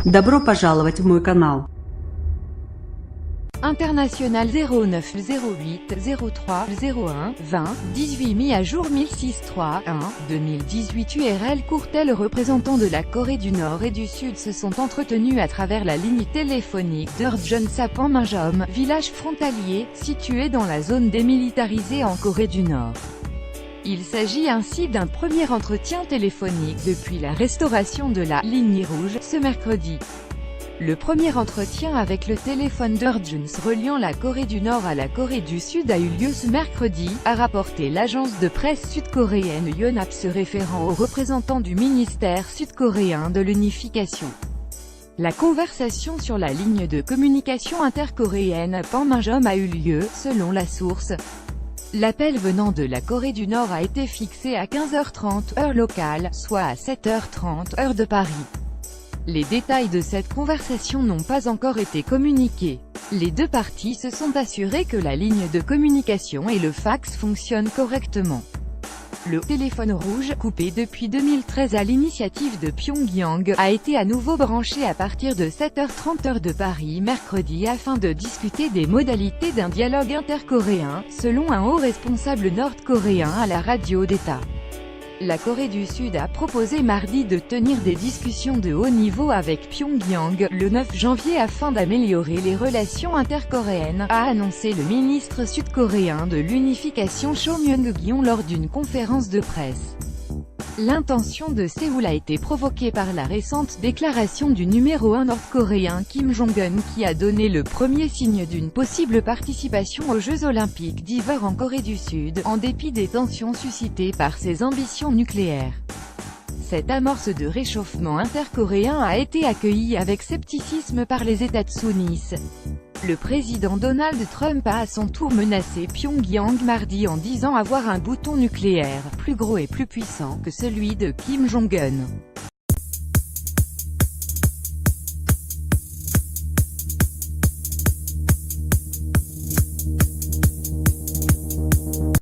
Добро пожаловать в мой канал. International 09 08 03 01 20 18 mis à jour 1006 1 2018 URL Courtel. Représentants de la Corée du Nord et du Sud se sont entretenus à travers la ligne téléphonique d'Urjeonsap en Minjom, village frontalier, situé dans la zone démilitarisée en Corée du Nord. Il s'agit ainsi d'un premier entretien téléphonique depuis la restauration de la « ligne rouge » ce mercredi. Le premier entretien avec le téléphone d'urgence reliant la Corée du Nord à la Corée du Sud a eu lieu ce mercredi, a rapporté l'agence de presse sud-coréenne Yonhap se référant aux représentants du ministère sud-coréen de l'unification. La conversation sur la ligne de communication intercoréenne Panmunjom a eu lieu, selon la source. L'appel venant de la Corée du Nord a été fixé à 15h30 heure locale, soit à 7h30 heure de Paris. Les détails de cette conversation n'ont pas encore été communiqués. Les deux parties se sont assurées que la ligne de communication et le fax fonctionnent correctement. Le téléphone rouge, coupé depuis 2013 à l'initiative de Pyongyang, a été à nouveau branché à partir de 7h30 heure de Paris mercredi afin de discuter des modalités d'un dialogue intercoréen, selon un haut responsable nord-coréen à la radio d'État. La Corée du Sud a proposé mardi de tenir des discussions de haut niveau avec Pyongyang, le 9 janvier afin d'améliorer les relations intercoréennes, a annoncé le ministre sud-coréen de l'unification Cho Myung-gyon lors d'une conférence de presse. L'intention de Séoul a été provoquée par la récente déclaration du numéro 1 nord-coréen Kim Jong-un qui a donné le premier signe d'une possible participation aux Jeux Olympiques d'hiver en Corée du Sud, en dépit des tensions suscitées par ses ambitions nucléaires. Cette amorce de réchauffement intercoréen a été accueillie avec scepticisme par les États-Unis. Le président Donald Trump a à son tour menacé Pyongyang mardi en disant avoir un bouton nucléaire, plus gros et plus puissant que celui de Kim Jong-un.